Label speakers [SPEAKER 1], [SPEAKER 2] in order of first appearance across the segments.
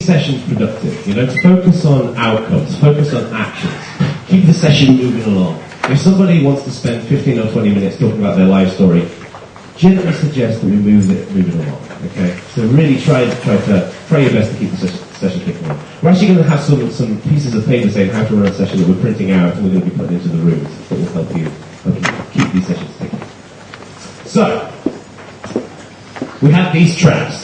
[SPEAKER 1] sessions productive, you know, to focus on outcomes, focus on actions, keep the session moving along. If somebody wants to spend 15 or 20 minutes talking about their life story, gently suggest that we move it along, okay? So really try your best to keep the session kicking on. We're actually going to have some pieces of paper saying how to run a session that we're printing out and we're going to be putting into the rooms that will help you keep these sessions ticking. So, we have these tracks.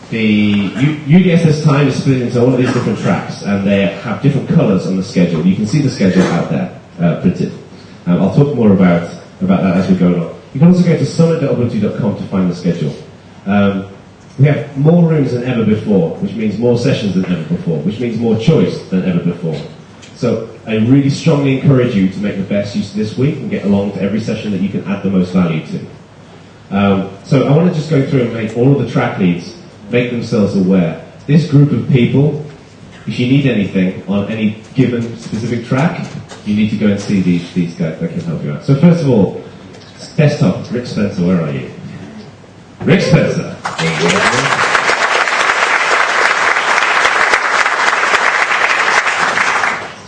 [SPEAKER 1] The UDS this time is split into all of these different tracks, and they have different colours on the schedule. You can see the schedule out there, printed. I'll talk more about that as we go along. You can also go to summit.ubuntu.com to find the schedule. We have more rooms than ever before, which means more sessions than ever before, which means more choice than ever before. So I really strongly encourage you to make the best use of this week and get along to every session that you can add the most value to. So I want to just go through and make all of the track leads make themselves aware. This group of people, if you need anything on any given specific track, you need to go and see these guys that can help you out. So first of all, desktop, Rick Spencer, where are you? Rick Spencer.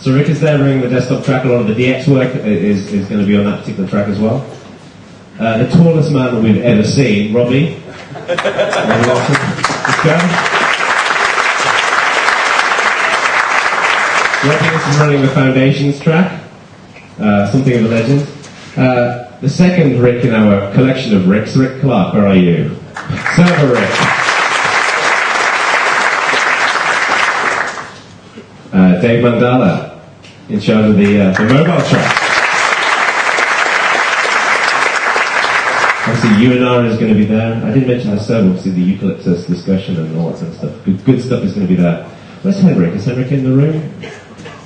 [SPEAKER 1] So Rick is there running the desktop track. A lot of the DX work is going to be on that particular track as well. The tallest man that we've ever seen, Robbie. Robbie is running the Foundations track. Something of a legend. The second Rick in our collection of Ricks, Rick Clark, where are you? Server Rick. Dave Mandala, in charge of the mobile track. Obviously, UNR is going to be there. I did mention the server, obviously the eucalyptus discussion and all that sort of stuff. Good stuff is going to be there. Where's Henrik? Is Henrik in the room?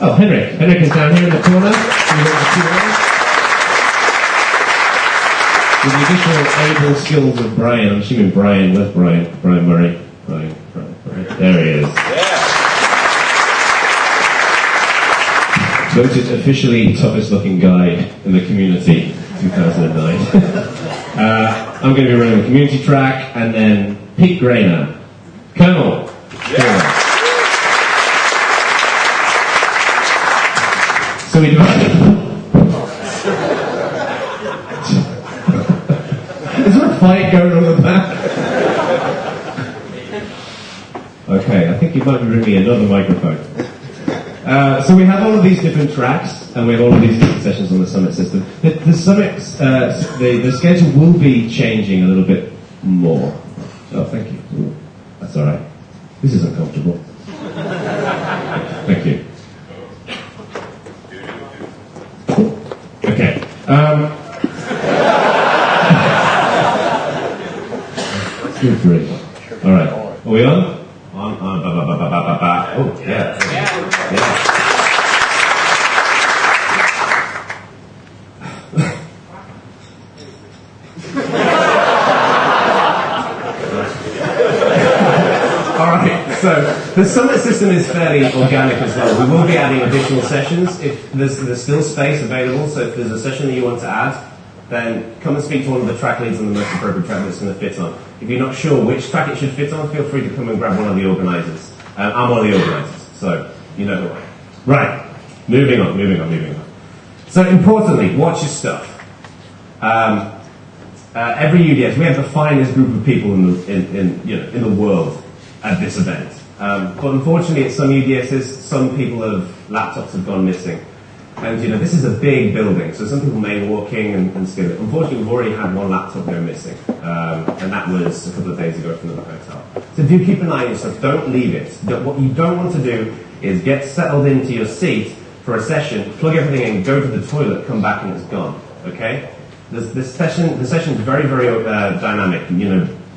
[SPEAKER 1] Oh, Henrik. Henrik is down here in the corner. With the additional able skills of Brian, I'm assuming Brian, where's Brian? Brian Murray. Brian. There he is. Yeah. Voted officially toughest looking guy in the community, 2009. I'm going to be running the community track, and then Pete Grainer. Colonel. Yeah. So we divided. Is there a fight going on in the back? Okay, I think you might be bringing me another microphone. So we have all of these different tracks, and we have all of these different sessions on the Summit system. The Summit, the schedule will be changing a little bit more. Oh, thank you. Ooh, that's all right. This is uncomfortable. Thank you. Okay. Good grief. All right. Are we on? Oh, yeah. Alright, so the Summit system is fairly organic as well. We will be adding additional sessions if there's still space available, so if there's a session that you want to add, then come and speak to one of the track leads on the most appropriate track that's going to fit on. If you're not sure which track it should fit on, feel free to come and grab one of the organisers. I'm one of the organisers, so you know who I am. Right, moving on. So importantly, watch your stuff. Every UDS, we have the finest group of people in the world at this event. But unfortunately, at some UDSs, some laptops have gone missing. And this is a big building, so some people may walk in and steal it. Unfortunately, we've already had one laptop go missing, and that was a couple of days ago from the hotel. So do keep an eye on your stuff. Don't leave it. What you don't want to do is get settled into your seat for a session, plug everything in, go to the toilet, come back, and it's gone. Okay? The session is very, very dynamic.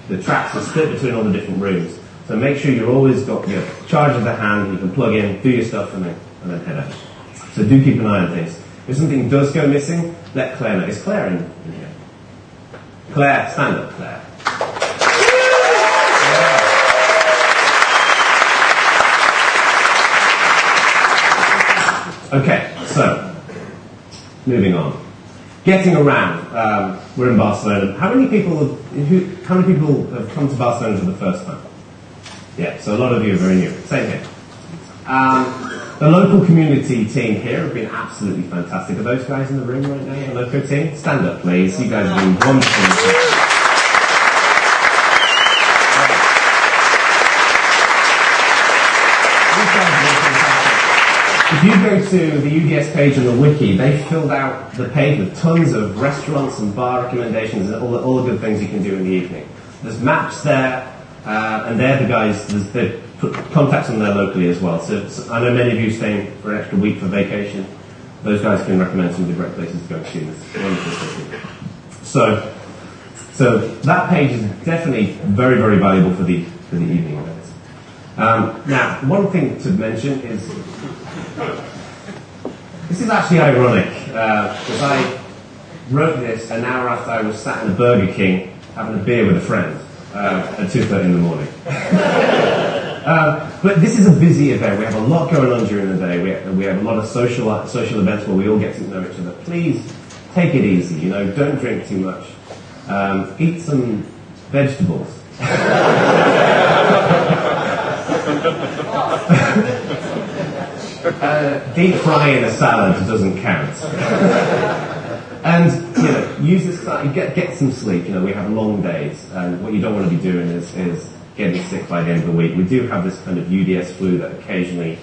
[SPEAKER 1] The tracks are split between all the different rooms. So make sure you've always got your charge of the hand. You can plug in, do your stuff, and then head out. So do keep an eye on things. If something does go missing, let Claire know. Is Claire in here? Claire, stand up, Claire. Okay, so moving on. Getting around. We're in Barcelona. How many people have come to Barcelona for the first time? Yeah, so a lot of you are very new. Same here. The local community team here have been absolutely fantastic. Are those guys in the room right now, the local team? Stand up, please. You guys have been wonderful. If you go to the UDS page on the wiki, they filled out the page with tons of restaurants and bar recommendations and all the good things you can do in the evening. There's maps there, and they're the guys, they've put contacts on there locally as well. So I know many of you staying for an extra week for vacation. Those guys can recommend some of the great places to go and see this wonderful city. So that page is definitely very, very valuable for the evening events. Now, one thing to mention is, this is actually ironic, because I wrote this an hour after I was sat in a Burger King having a beer with a friend at 2:30 in the morning. But this is a busy event. We have a lot going on during the day. We have a lot of social events where we all get to know each other. Please take it easy. Don't drink too much. Eat some vegetables. Deep frying a salad doesn't count. And use this time. Get some sleep. We have long days, and what you don't want to be doing is getting sick by the end of the week. We do have this kind of UDS flu that occasionally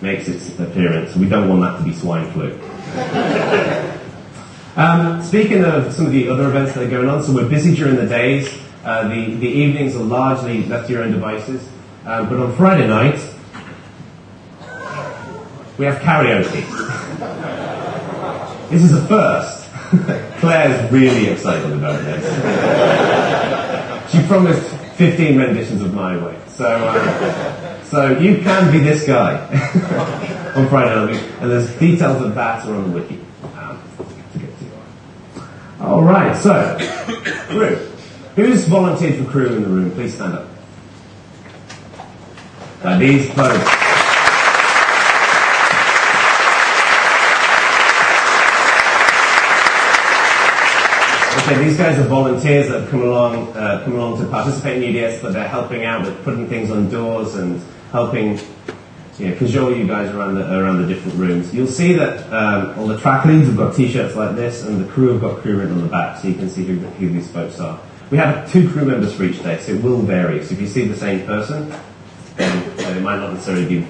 [SPEAKER 1] makes its appearance. We don't want that to be swine flu. Speaking of some of the other events that are going on, so we're busy during the days. The evenings are largely left to your own devices. But on Friday night, we have karaoke. This is a first. Claire's really excited about this. She promised 15 renditions of My Way. So you can be this guy on Friday night. And there's details of that are on the wiki to get to. All right, so crew. Who's volunteered for crew in the room? Please stand up. These folks. Okay, these guys are volunteers that have come along to participate in UDS, but they're helping out with putting things on doors and helping cajole you guys around the different rooms. You'll see that all the track leads have got t-shirts like this, and the crew have got crew written on the back, so you can see who these folks are. We have 2 crew members for each day, so it will vary. So if you see the same person, then they might not necessarily be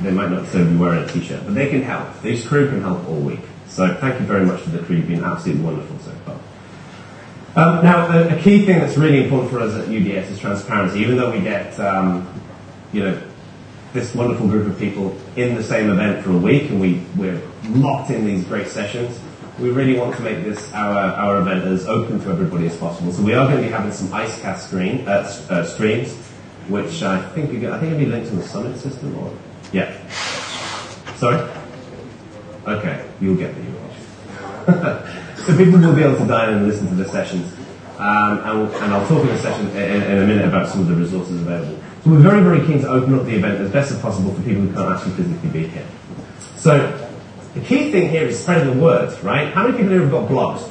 [SPEAKER 1] wearing a t-shirt, but they can help. These crew can help all week. So thank you very much to the crew. You've been absolutely wonderful so far. Now, a key thing that's really important for us at UDS is transparency. Even though we get, this wonderful group of people in the same event for a week, and we're locked in these great sessions, we really want to make this our event as open to everybody as possible. So we are going to be having some IceCast streams, which I think it'll be linked to the Summit system, or yeah. Sorry. Okay, you'll get the URL. So people will be able to dial in and listen to the sessions, and I'll talk in a session in a minute about some of the resources available. So we're very, very keen to open up the event as best as possible for people who can't actually physically be here. So the key thing here is spreading the word, right? How many people here have got blogs?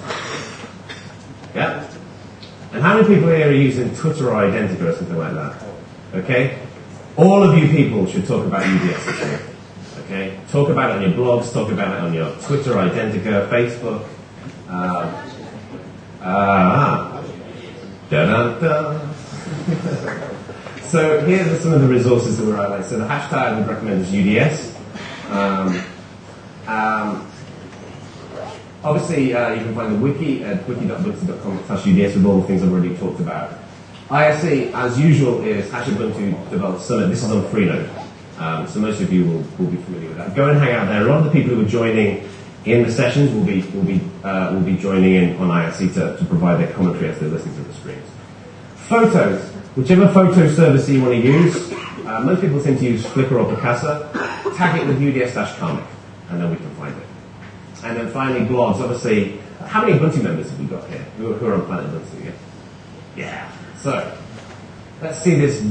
[SPEAKER 1] Yeah? And how many people here are using Twitter or Identica or something like that? Okay? All of you people should talk about UDS this year. Okay? Talk about it on your blogs, talk about it on your Twitter, Identica, Facebook. So here are some of the resources that we're highlighting. So the hashtag I would recommend is UDS. Obviously, you can find the wiki at wiki.ubuntu.com/UDS with all the things I've already talked about. ISE, as usual, is Ubuntu Developed Summit. This is on Freenode, so most of you will be familiar with that. Go and hang out there. A lot of the people who are joining in the sessions will be joining in on ISE to provide their commentary as they listen to the streams. Photos, whichever photo service you want to use. Most people tend to use Flickr or Picasa. Tag it with UDS-comic, and then we can find it. And then finally, blogs. Obviously, how many Ubuntu members have we got here? Who are on Planet Ubuntu? Yeah. So, let's see this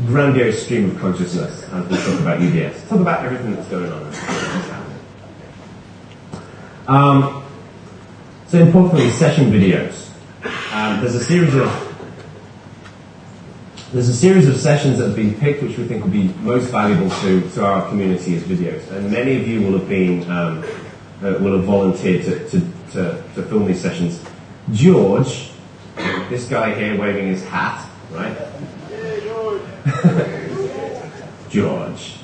[SPEAKER 1] grandiose stream of consciousness as we talk about UDS. Talk about everything that's going on. So importantly, session videos. There's a series of There's a series of sessions that have been picked which we think will be most valuable to our community as videos. And many of you will have been will have volunteered to film these sessions. George, this guy here waving his hat, right?
[SPEAKER 2] Yeah, George.
[SPEAKER 1] George.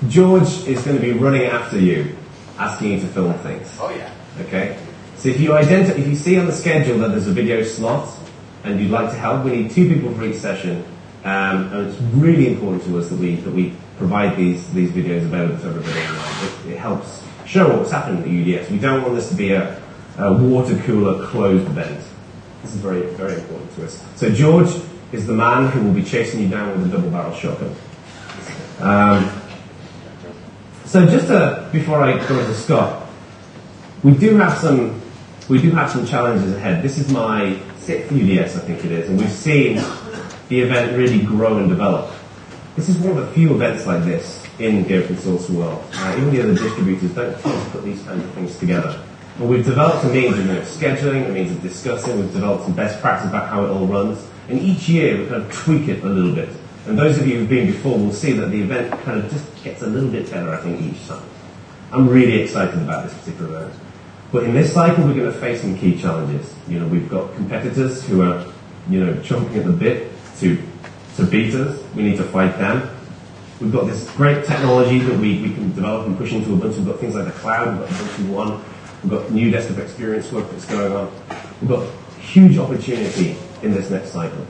[SPEAKER 1] George is going to be running after you, asking you to film things.
[SPEAKER 2] Oh yeah.
[SPEAKER 1] Okay? So if you see on the schedule that there's a video slot and you'd like to help, we need 2 people for each session. And it's really important to us that we provide these videos available to everybody online. It helps show what's happening at the UDS. We don't want this to be a water cooler closed event. This is very, very important to us. So George is the man who will be chasing you down with a double-barrel shotgun. So just before I go to Scott, we do have some challenges ahead. This is my 6th UDS, I think it is, and we've seen the event really grow and develop. This is one of the few events like this in the open source world. Even the other distributors don't tend to put these kinds of things together. But we've developed a means of scheduling, a means of discussing, we've developed some best practice about how it all runs, and each year we kind of tweak it a little bit. And those of you who've been before will see that the event kind of just gets a little bit better, I think, each time. I'm really excited about this particular event. But in this cycle, we're going to face some key challenges. We've got competitors who are, chomping at the bit to beat us. We need to fight them. We've got this great technology that we can develop and push into Ubuntu. We've got things like the cloud, we've got Ubuntu One, we've got new desktop experience work that's going on. We've got huge opportunity in this next cycle.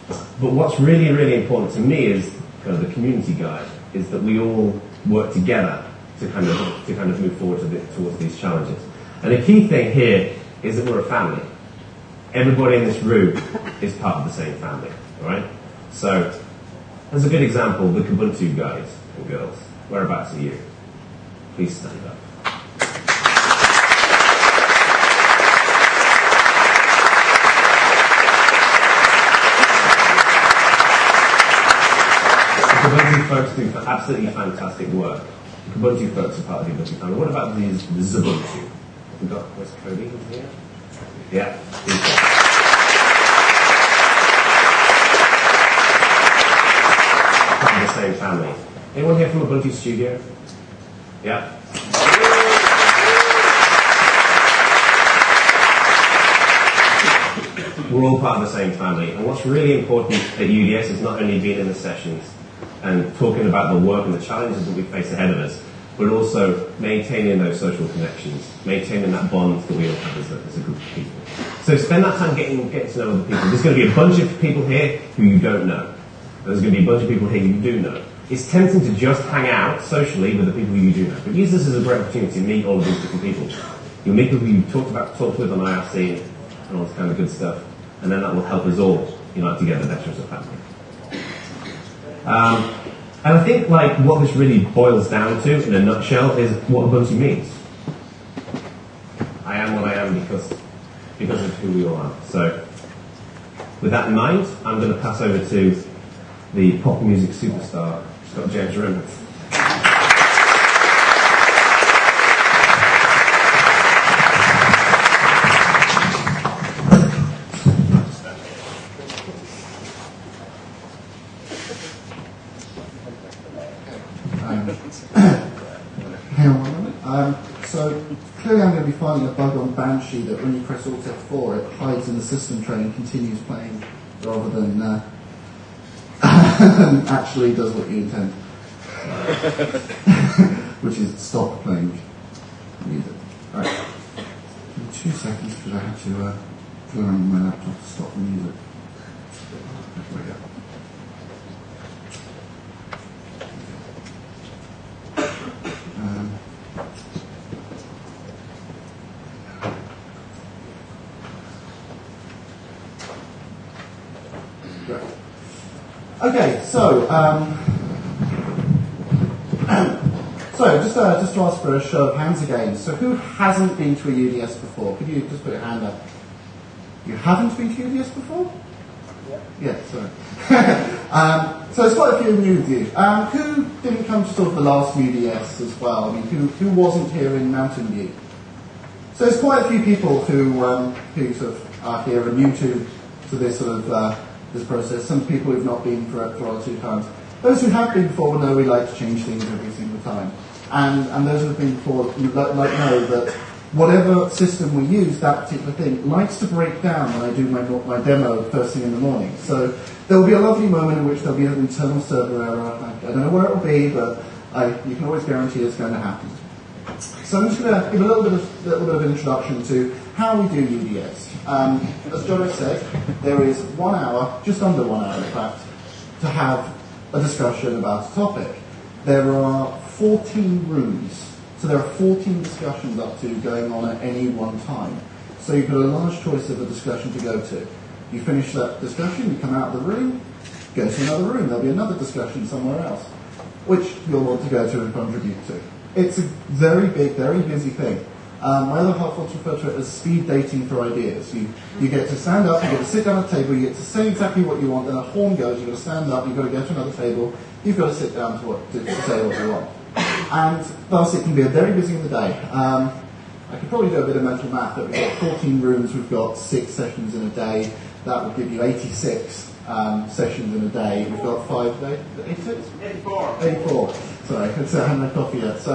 [SPEAKER 1] But what's really, really important to me is kind of the community guide, is that we all work together to kind of move forward towards these challenges. And the key thing here is that we're a family. Everybody in this room is part of the same family, all right? So, as a good example, the Ubuntu guys and girls, whereabouts are you? Please stand up. The Ubuntu folks do absolutely fantastic work. The Ubuntu folks are part of the Ubuntu family. What about the Ubuntu? We've got, where's Cody in here? Yeah. Part of the same family. Anyone here from Ubuntu Studio? Yeah. We're all part of the same family. And what's really important at UDS is not only being in the sessions and talking about the work and the challenges that we face ahead of us, but also maintaining those social connections, maintaining that bond that we all have as a group of people. So spend that time getting to know other people. There's going to be a bunch of people here who you don't know. There's going to be a bunch of people here you do know. It's tempting to just hang out socially with the people you do know, but use this as a great opportunity to meet all of these different people. You'll meet people you've talked with on IRC and all this kind of good stuff, and then that will help us all unite together better as a family. And I think what this really boils down to, in a nutshell, is what Ubuntu means. I am what I am because of who we all are. So, with that in mind, I'm going to pass over to the pop music superstar, Scott James Reynolds.
[SPEAKER 3] So clearly I'm going to be finding a bug on Banshee that when you press Alt F4 it hides in the system tray and continues playing rather than actually does what you intend. Which is stop playing music. Alright. Give me 2 seconds because I have to go around with my laptop to stop the music. There we go. Okay, so just to ask for a show of hands again. So who hasn't been to a UDS before? Could you just put your hand up? You haven't been to UDS before? Yeah, sorry. So there's quite a few new of you. Who didn't come to sort of the last UDS as well? I mean, who wasn't here in Mountain View? So there's quite a few people who sort of are here and new to this sort of this process. Some people who've not been for one or two times. Those who have been before will know we like to change things every single time. And those who have been before like know that whatever system we use, that particular thing likes to break down when I do my demo first thing in the morning. So there will be a lovely moment in which there'll be an internal server error. I don't know where it will be, but you can always guarantee it's going to happen. So I'm just going to give a little bit of an introduction to how we do UDS. As Jono said, there is 1 hour, just under 1 hour in fact, to have a discussion about a topic. There are 14 rooms, so there are 14 discussions up to going on at any one time. So you've got a large choice of a discussion to go to. You finish that discussion, you come out of the room, go to another room, there'll be another discussion somewhere else, which you'll want to go to and contribute to. It's a very big, very busy thing. My other half wants to refer to it as speed dating for ideas. You get to stand up, you get to sit down at a table, you get to say exactly what you want, then a horn goes, you've got to stand up, you've got to go to another table, you've got to sit down to say what you want. And thus it can be a very busy in the day. I could probably do a bit of mental math, but we've got 14 rooms, we've got 6 sessions in a day, that would give you 86 sessions in a day. We've got 5 a day, 86?
[SPEAKER 2] 84.
[SPEAKER 3] 84, sorry, I haven't had coffee yet. So